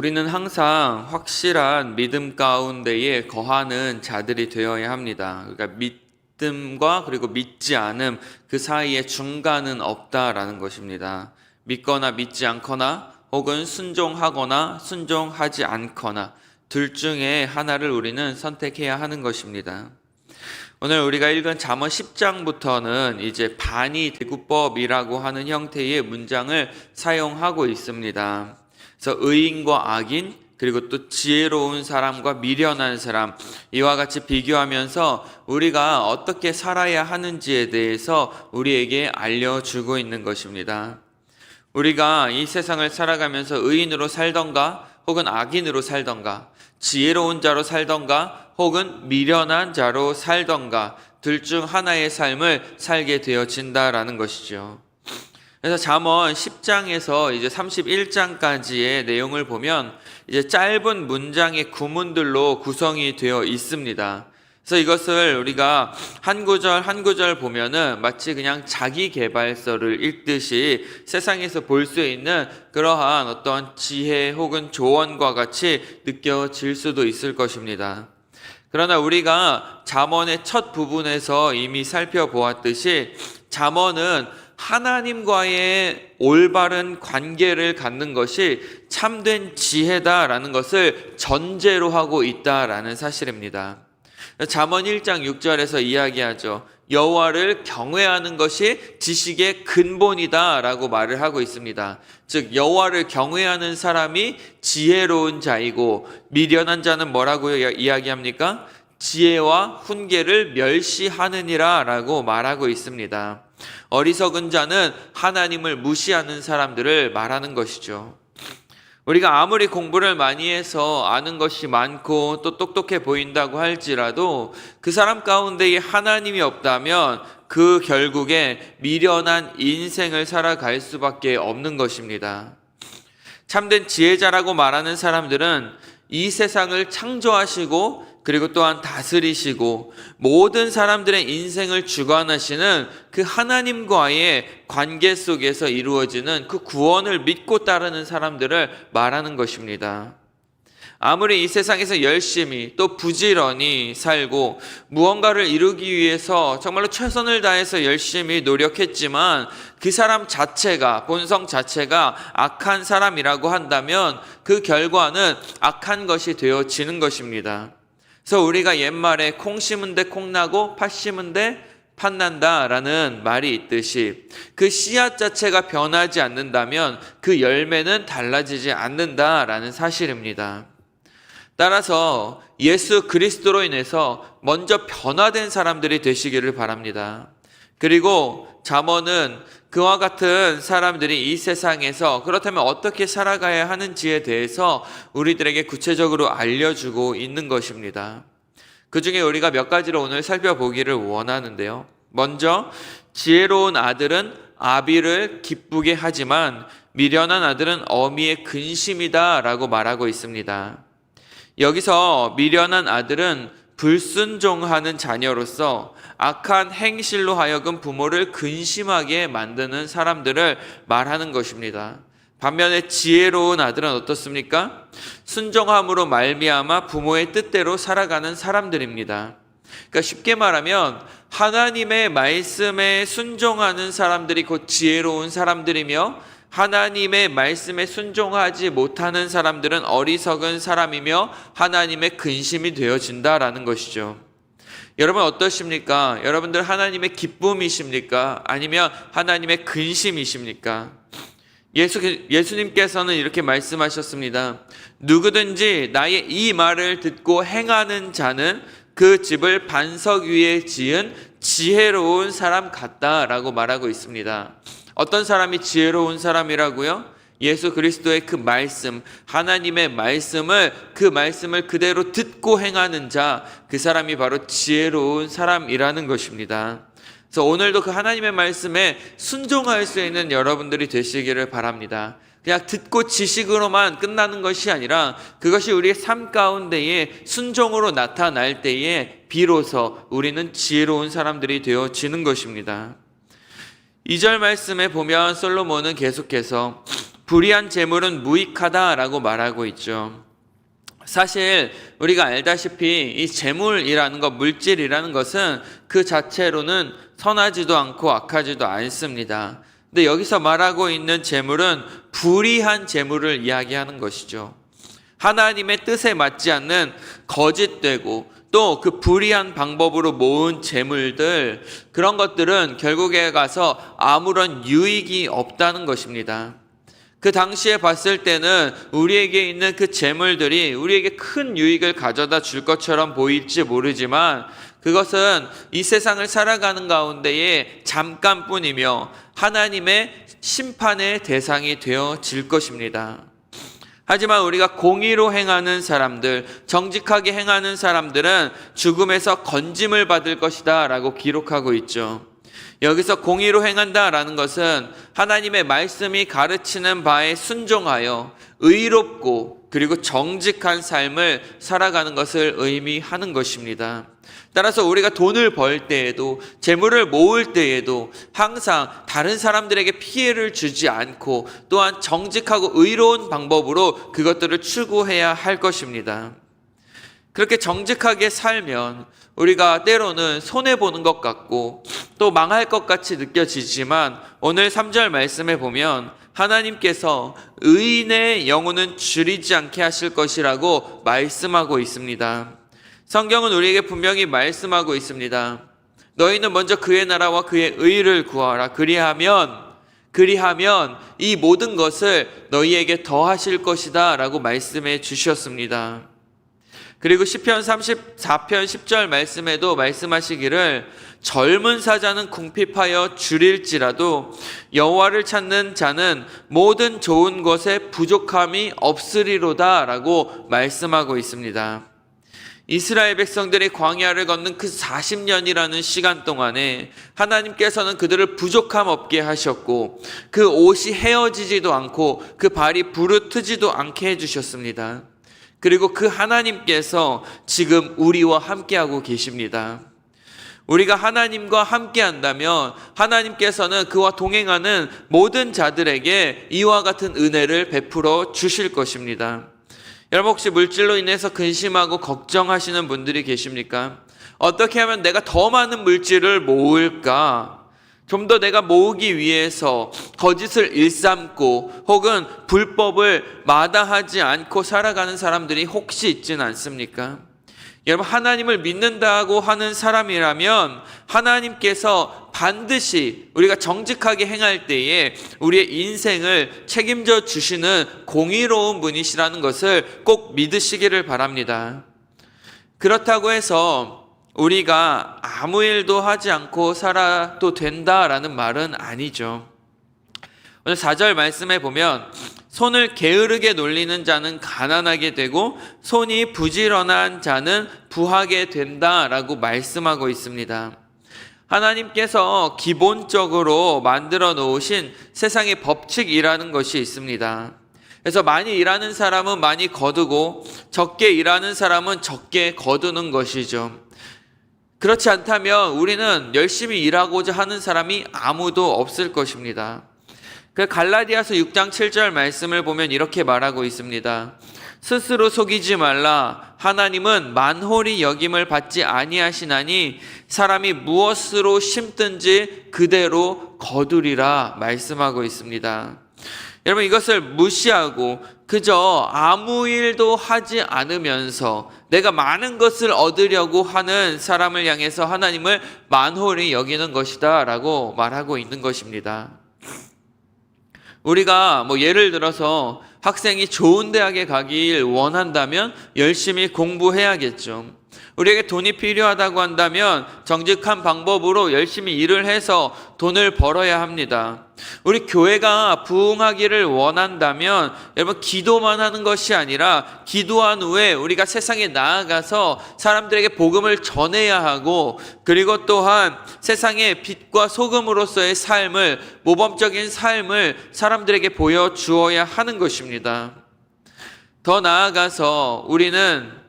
우리는 항상 확실한 믿음 가운데에 거하는 자들이 되어야 합니다. 그러니까 믿음과 그리고 믿지 않음 그 사이에 중간은 없다라는 것입니다. 믿거나 믿지 않거나 혹은 순종하거나 순종하지 않거나 둘 중에 하나를 우리는 선택해야 하는 것입니다. 오늘 우리가 읽은 잠언 10장부터는 이제 반의대구법이라고 하는 형태의 문장을 사용하고 있습니다. 그래서 의인과 악인, 그리고 또 지혜로운 사람과 미련한 사람, 이와 같이 비교하면서 우리가 어떻게 살아야 하는지에 대해서 우리에게 알려주고 있는 것입니다. 우리가 이 세상을 살아가면서 의인으로 살던가 혹은 악인으로 살던가, 지혜로운 자로 살던가 혹은 미련한 자로 살던가 둘 중 하나의 삶을 살게 되어진다라는 것이죠. 그래서 잠언 10장에서 이제 31장까지의 내용을 보면 이제 짧은 문장의 구문들로 구성이 되어 있습니다. 그래서 이것을 우리가 한 구절 한 구절 보면은 마치 그냥 자기 개발서를 읽듯이 세상에서 볼 수 있는 그러한 어떤 지혜 혹은 조언과 같이 느껴질 수도 있을 것입니다. 그러나 우리가 잠언의 첫 부분에서 이미 살펴보았듯이 잠언은 하나님과의 올바른 관계를 갖는 것이 참된 지혜다라는 것을 전제로 하고 있다라는 사실입니다. 잠언 1장 6절에서 이야기하죠. 여호와를 경외하는 것이 지식의 근본이다라고 말을 하고 있습니다. 즉 여호와를 경외하는 사람이 지혜로운 자이고 미련한 자는 뭐라고 이야기합니까? 지혜와 훈계를 멸시하느니라라고 말하고 있습니다. 어리석은 자는 하나님을 무시하는 사람들을 말하는 것이죠. 우리가 아무리 공부를 많이 해서 아는 것이 많고 또 똑똑해 보인다고 할지라도 그 사람 가운데에 하나님이 없다면 그 결국에 미련한 인생을 살아갈 수밖에 없는 것입니다. 참된 지혜자라고 말하는 사람들은 이 세상을 창조하시고 그리고 또한 다스리시고 모든 사람들의 인생을 주관하시는 그 하나님과의 관계 속에서 이루어지는 그 구원을 믿고 따르는 사람들을 말하는 것입니다. 아무리 이 세상에서 열심히 또 부지런히 살고 무언가를 이루기 위해서 정말로 최선을 다해서 열심히 노력했지만 그 사람 자체가, 본성 자체가 악한 사람이라고 한다면 그 결과는 악한 것이 되어지는 것입니다. 그래서 우리가 옛말에 콩 심은 데 콩 나고 팥 심은 데 팥 난다라는 말이 있듯이 그 씨앗 자체가 변하지 않는다면 그 열매는 달라지지 않는다라는 사실입니다. 따라서 예수 그리스도로 인해서 먼저 변화된 사람들이 되시기를 바랍니다. 그리고 잠언은 그와 같은 사람들이 이 세상에서 그렇다면 어떻게 살아가야 하는지에 대해서 우리들에게 구체적으로 알려주고 있는 것입니다. 그 중에 우리가 몇 가지를 오늘 살펴보기를 원하는데요. 먼저 지혜로운 아들은 아비를 기쁘게 하지만 미련한 아들은 어미의 근심이다 라고 말하고 있습니다. 여기서 미련한 아들은 불순종하는 자녀로서 악한 행실로 하여금 부모를 근심하게 만드는 사람들을 말하는 것입니다. 반면에 지혜로운 아들은 어떻습니까? 순종함으로 말미암아 부모의 뜻대로 살아가는 사람들입니다. 그러니까 쉽게 말하면 하나님의 말씀에 순종하는 사람들이 곧 지혜로운 사람들이며 하나님의 말씀에 순종하지 못하는 사람들은 어리석은 사람이며 하나님의 근심이 되어진다라는 것이죠. 여러분 어떠십니까? 여러분들 하나님의 기쁨이십니까? 아니면 하나님의 근심이십니까? 예수님께서는 이렇게 말씀하셨습니다. 누구든지 나의 이 말을 듣고 행하는 자는 그 집을 반석 위에 지은 지혜로운 사람 같다라고 말하고 있습니다. 어떤 사람이 지혜로운 사람이라고요? 예수 그리스도의 그 말씀, 하나님의 말씀을 그 말씀을 그대로 듣고 행하는 자, 그 사람이 바로 지혜로운 사람이라는 것입니다. 그래서 오늘도 그 하나님의 말씀에 순종할 수 있는 여러분들이 되시기를 바랍니다. 그냥 듣고 지식으로만 끝나는 것이 아니라 그것이 우리의 삶 가운데에 순종으로 나타날 때에 비로소 우리는 지혜로운 사람들이 되어지는 것입니다. 2절 말씀에 보면 솔로몬은 계속해서 불의한 재물은 무익하다라고 말하고 있죠. 사실 우리가 알다시피 이 재물이라는 것, 물질이라는 것은 그 자체로는 선하지도 않고 악하지도 않습니다. 근데 여기서 말하고 있는 재물은 불의한 재물을 이야기하는 것이죠. 하나님의 뜻에 맞지 않는 거짓되고 또 그 불의한 방법으로 모은 재물들, 그런 것들은 결국에 가서 아무런 유익이 없다는 것입니다. 그 당시에 봤을 때는 우리에게 있는 그 재물들이 우리에게 큰 유익을 가져다 줄 것처럼 보일지 모르지만 그것은 이 세상을 살아가는 가운데에 잠깐뿐이며 하나님의 심판의 대상이 되어질 것입니다. 하지만 우리가 공의로 행하는 사람들, 정직하게 행하는 사람들은 죽음에서 건짐을 받을 것이다 라고 기록하고 있죠. 여기서 공의로 행한다라는 것은 하나님의 말씀이 가르치는 바에 순종하여 의롭고 그리고 정직한 삶을 살아가는 것을 의미하는 것입니다. 따라서 우리가 돈을 벌 때에도 재물을 모을 때에도 항상 다른 사람들에게 피해를 주지 않고 또한 정직하고 의로운 방법으로 그것들을 추구해야 할 것입니다. 그렇게 정직하게 살면 우리가 때로는 손해보는 것 같고 또 망할 것 같이 느껴지지만 오늘 3절 말씀에 보면 하나님께서 의인의 영혼은 줄이지 않게 하실 것이라고 말씀하고 있습니다. 성경은 우리에게 분명히 말씀하고 있습니다. 너희는 먼저 그의 나라와 그의 의를 구하라. 그리하면 이 모든 것을 너희에게 더하실 것이다 라고 말씀해 주셨습니다. 그리고 시편 34편 10절 말씀에도 말씀하시기를 젊은 사자는 궁핍하여 줄일지라도 여호와를 찾는 자는 모든 좋은 것에 부족함이 없으리로다 라고 말씀하고 있습니다. 이스라엘 백성들이 광야를 걷는 그 40년이라는 시간 동안에 하나님께서는 그들을 부족함 없게 하셨고 그 옷이 헤어지지도 않고 그 발이 부르트지도 않게 해주셨습니다. 그리고 그 하나님께서 지금 우리와 함께하고 계십니다. 우리가 하나님과 함께한다면 하나님께서는 그와 동행하는 모든 자들에게 이와 같은 은혜를 베풀어 주실 것입니다. 여러분 혹시 물질로 인해서 근심하고 걱정하시는 분들이 계십니까? 어떻게 하면 내가 더 많은 물질을 모을까? 좀 더 내가 모으기 위해서 거짓을 일삼고 혹은 불법을 마다하지 않고 살아가는 사람들이 혹시 있지는 않습니까? 여러분 하나님을 믿는다고 하는 사람이라면 하나님께서 반드시 우리가 정직하게 행할 때에 우리의 인생을 책임져 주시는 공의로운 분이시라는 것을 꼭 믿으시기를 바랍니다. 그렇다고 해서 우리가 아무 일도 하지 않고 살아도 된다라는 말은 아니죠. 오늘 4절 말씀에 보면 손을 게으르게 놀리는 자는 가난하게 되고 손이 부지런한 자는 부하게 된다라고 말씀하고 있습니다. 하나님께서 기본적으로 만들어 놓으신 세상의 법칙이라는 것이 있습니다. 그래서 많이 일하는 사람은 많이 거두고 적게 일하는 사람은 적게 거두는 것이죠. 그렇지 않다면 우리는 열심히 일하고자 하는 사람이 아무도 없을 것입니다. 그 갈라디아서 6장 7절 말씀을 보면 이렇게 말하고 있습니다. 스스로 속이지 말라. 하나님은 만홀히 여김을 받지 아니하시나니 사람이 무엇으로 심든지 그대로 거두리라 말씀하고 있습니다. 여러분 이것을 무시하고 그저 아무 일도 하지 않으면서 내가 많은 것을 얻으려고 하는 사람을 향해서 하나님을 만홀히 여기는 것이다 라고 말하고 있는 것입니다. 우리가 예를 들어서 학생이 좋은 대학에 가길 원한다면 열심히 공부해야겠죠. 우리에게 돈이 필요하다고 한다면 정직한 방법으로 열심히 일을 해서 돈을 벌어야 합니다. 우리 교회가 부흥하기를 원한다면 여러분 기도만 하는 것이 아니라 기도한 후에 우리가 세상에 나아가서 사람들에게 복음을 전해야 하고 그리고 또한 세상의 빛과 소금으로서의 삶을 모범적인 삶을 사람들에게 보여주어야 하는 것입니다. 더 나아가서 우리는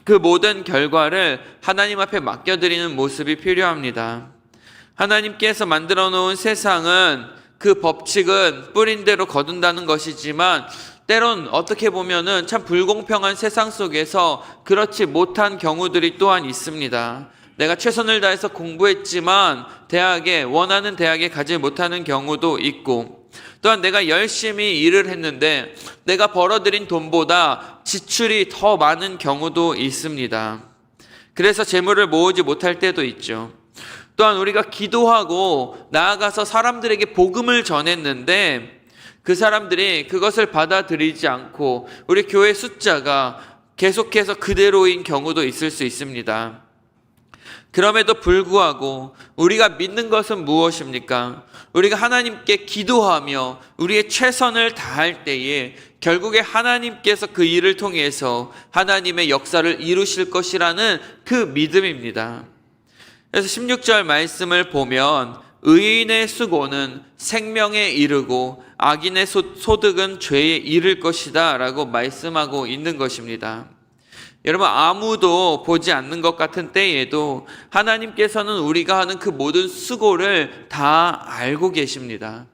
그 모든 결과를 하나님 앞에 맡겨드리는 모습이 필요합니다. 하나님께서 만들어 놓은 세상은 그 법칙은 뿌린 대로 거둔다는 것이지만 때론 어떻게 보면은 참 불공평한 세상 속에서 그렇지 못한 경우들이 또한 있습니다. 내가 최선을 다해서 공부했지만 원하는 대학에 가지 못하는 경우도 있고, 또한 내가 열심히 일을 했는데 내가 벌어들인 돈보다 지출이 더 많은 경우도 있습니다. 그래서 재물을 모으지 못할 때도 있죠. 또한 우리가 기도하고 나아가서 사람들에게 복음을 전했는데 그 사람들이 그것을 받아들이지 않고 우리 교회 숫자가 계속해서 그대로인 경우도 있을 수 있습니다. 그럼에도 불구하고 우리가 믿는 것은 무엇입니까? 우리가 하나님께 기도하며 우리의 최선을 다할 때에 결국에 하나님께서 그 일을 통해서 하나님의 역사를 이루실 것이라는 그 믿음입니다. 그래서 16절 말씀을 보면 의인의 수고는 생명에 이르고 악인의 소득은 죄에 이를 것이다 라고 말씀하고 있는 것입니다. 여러분, 아무도 보지 않는 것 같은 때에도 하나님께서는 우리가 하는 그 모든 수고를 다 알고 계십니다.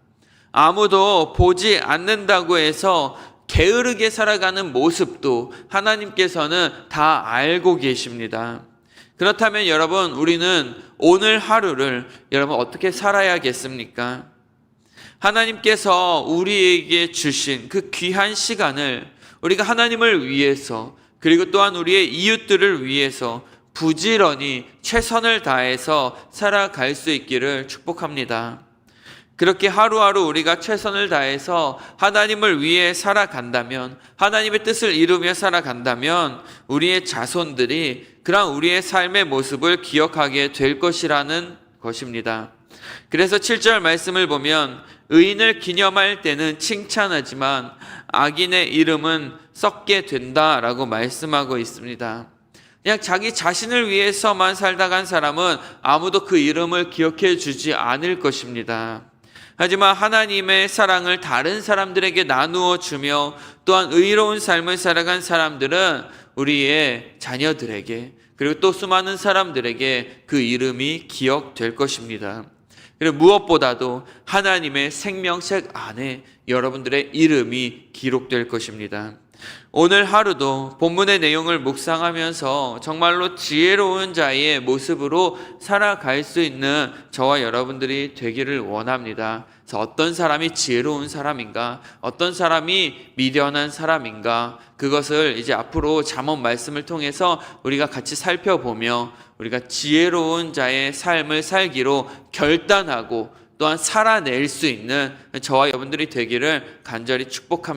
아무도 보지 않는다고 해서 게으르게 살아가는 모습도 하나님께서는 다 알고 계십니다. 그렇다면 여러분, 우리는 오늘 하루를 여러분 어떻게 살아야겠습니까? 하나님께서 우리에게 주신 그 귀한 시간을 우리가 하나님을 위해서, 그리고 또한 우리의 이웃들을 위해서 부지런히 최선을 다해서 살아갈 수 있기를 축복합니다. 그렇게 하루하루 우리가 최선을 다해서 하나님을 위해 살아간다면, 하나님의 뜻을 이루며 살아간다면 우리의 자손들이 그런 우리의 삶의 모습을 기억하게 될 것이라는 것입니다. 그래서 7절 말씀을 보면 의인을 기념할 때는 칭찬하지만 악인의 이름은 썩게 된다라고 말씀하고 있습니다. 그냥 자기 자신을 위해서만 살다 간 사람은 아무도 그 이름을 기억해 주지 않을 것입니다. 하지만 하나님의 사랑을 다른 사람들에게 나누어 주며 또한 의로운 삶을 살아간 사람들은 우리의 자녀들에게, 그리고 또 수많은 사람들에게 그 이름이 기억될 것입니다. 그리고 무엇보다도 하나님의 생명책 안에 여러분들의 이름이 기록될 것입니다. 오늘 하루도 본문의 내용을 묵상하면서 정말로 지혜로운 자의 모습으로 살아갈 수 있는 저와 여러분들이 되기를 원합니다. 그래서 어떤 사람이 지혜로운 사람인가, 어떤 사람이 미련한 사람인가, 그것을 이제 앞으로 잠언 말씀을 통해서 우리가 같이 살펴보며 우리가 지혜로운 자의 삶을 살기로 결단하고 또한 살아낼 수 있는 저와 여러분들이 되기를 간절히 축복합니다.